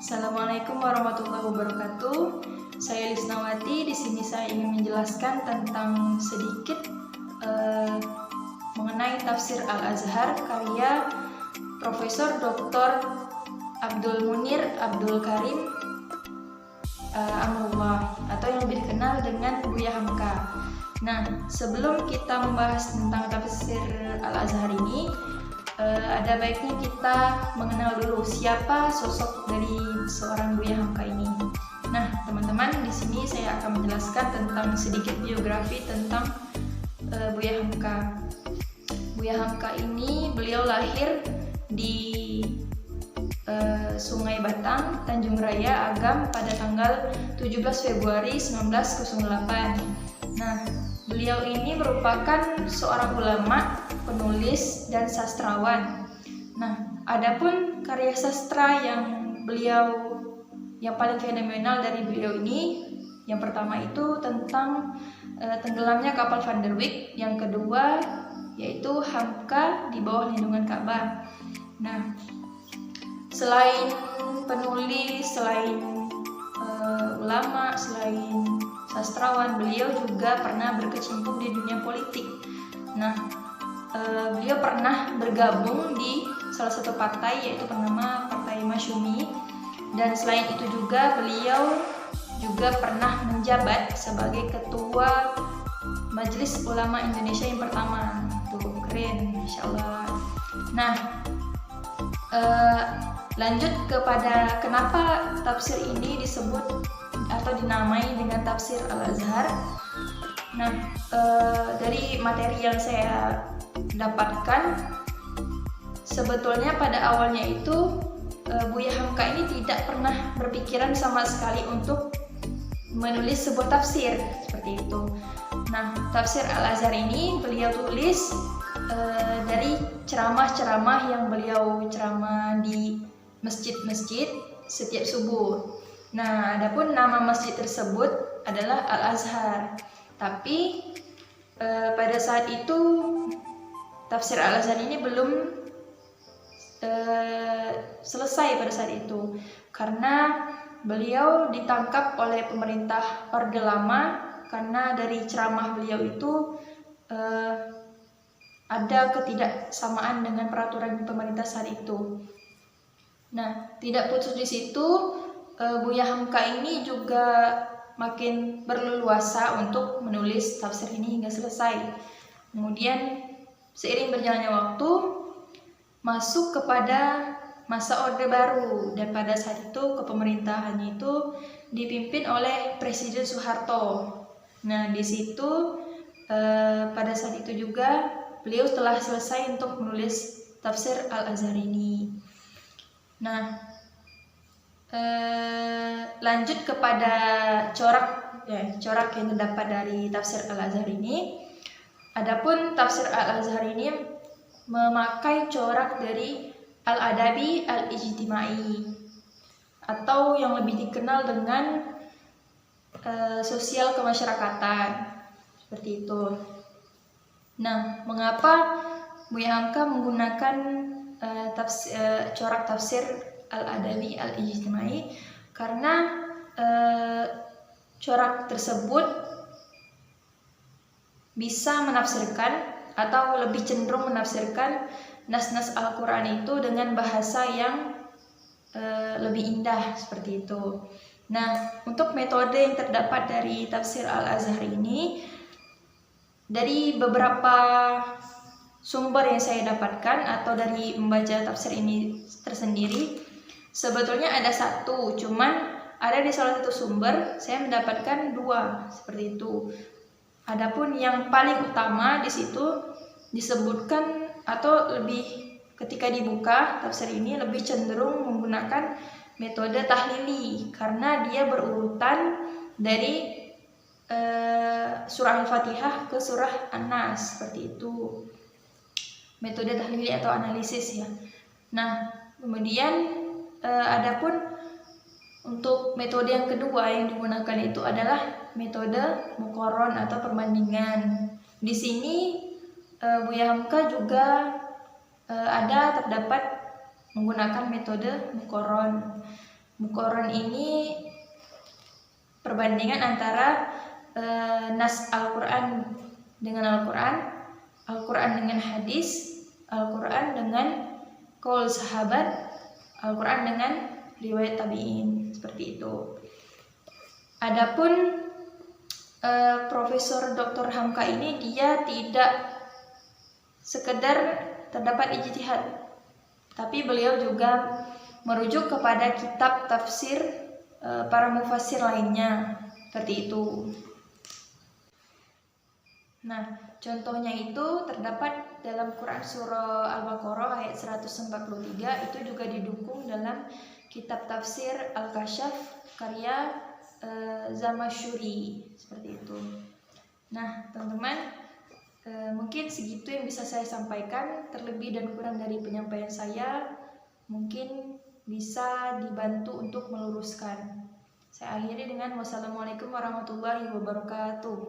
Assalamualaikum warahmatullahi wabarakatuh. Saya Lisnawati. Di sini saya ingin menjelaskan tentang sedikit mengenai tafsir Al-Azhar karya Profesor Dr. Abdul Munir Abdul Karim Amrullah atau yang lebih dikenal dengan Buya Hamka. Nah, sebelum kita membahas tentang tafsir Al-Azhar ini, ada baiknya kita mengenal dulu siapa sosok dari seorang Buya Hamka ini. Nah, teman-teman, di sini saya akan menjelaskan tentang sedikit biografi tentang Buya Hamka. Buya Hamka ini beliau lahir di Sungai Batang, Tanjung Raya, Agam pada tanggal 17 Februari 1908. Nah, beliau ini merupakan seorang ulama, penulis, dan sastrawan. Nah, adapun karya sastra yang paling fenomenal dari beliau ini, yang pertama itu tentang tenggelamnya kapal Van der Wijk, yang kedua yaitu Hamka di bawah lindungan Ka'bah. Nah, selain penulis, selain ulama, selain sastrawan, beliau juga pernah berkecimpung di dunia politik. Nah, beliau pernah bergabung di salah satu partai yaitu bernama Partai Masyumi, dan selain itu juga beliau juga pernah menjabat sebagai ketua Majelis Ulama Indonesia yang pertama. Tuh, keren, Masya Allah. Nah, lanjut kepada kenapa tafsir ini disebut atau dinamai dengan tafsir Al-Azhar. Nah, dari materi yang saya dapatkan, sebetulnya pada awalnya itu Buya Hamka ini tidak pernah berpikiran sama sekali untuk menulis sebuah tafsir seperti itu. Nah, tafsir Al-Azhar ini beliau tulis dari ceramah-ceramah yang beliau ceramah di masjid-masjid setiap subuh. Nah, adapun nama masjid tersebut adalah Al-Azhar. Tapi pada saat itu tafsir Al-Azhar ini belum selesai pada saat itu, karena beliau ditangkap oleh pemerintah Orde Lama karena dari ceramah beliau itu ada ketidaksamaan dengan peraturan pemerintah saat itu. Nah, tidak putus di situ, Buya Hamka ini juga makin berleluasa untuk menulis tafsir ini hingga selesai. Kemudian seiring berjalannya waktu, masuk kepada masa Orde Baru, dan pada saat itu kepemerintahannya itu dipimpin oleh Presiden Soeharto. Nah, di situ pada saat itu juga beliau telah selesai untuk menulis tafsir Al-Azhar ini. Nah, lanjut kepada corak yang terdapat dari tafsir Al-Azhar ini. Adapun tafsir Al-Azhar ini memakai corak dari Al-Adabi Al-Ijtimai, atau yang lebih dikenal dengan sosial kemasyarakatan, seperti itu. Nah, mengapa Buya Hamka menggunakan corak tafsir Al-Adabi Al-Ijtimai? Karena corak tersebut bisa menafsirkan atau lebih cenderung menafsirkan nas-nas Al-Quran itu dengan bahasa yang lebih indah, seperti itu. Nah, untuk metode yang terdapat dari tafsir Al-Azhar ini, dari beberapa sumber yang saya dapatkan atau dari membaca tafsir ini tersendiri, sebetulnya ada satu, cuman ada di salah satu sumber saya mendapatkan dua, seperti itu. Adapun yang paling utama di situ disebutkan atau lebih ketika dibuka tafsir ini lebih cenderung menggunakan metode tahlili, karena dia berurutan dari surah Al-Fatihah ke surah An-Nas, seperti itu. Metode tahlili atau analisis ya. Nah, kemudian adapun untuk metode yang kedua yang digunakan itu adalah metode muqarron atau perbandingan. Di sini Buya Hamka juga terdapat menggunakan metode muqarron. Muqaran ini perbandingan antara nas Al-Quran dengan Al-Quran, Al-Quran dengan hadis, Al-Quran dengan qaul sahabat, Al-Quran dengan riwayat tabi'in, seperti itu. Adapun Profesor Dr. Hamka ini dia tidak sekedar terdapat ijtihad, tapi beliau juga merujuk kepada kitab tafsir para mufassir lainnya, seperti itu. Nah, contohnya itu terdapat dalam Quran surah Al-Baqarah ayat 143, itu juga didukung dalam kitab tafsir Al-Kasyaf karya Zamasyuri, seperti itu. Nah, teman-teman, mungkin segitu yang bisa saya sampaikan. Terlebih dan kurang dari penyampaian saya mungkin bisa dibantu untuk meluruskan. Saya akhiri dengan wassalamualaikum warahmatullahi wabarakatuh.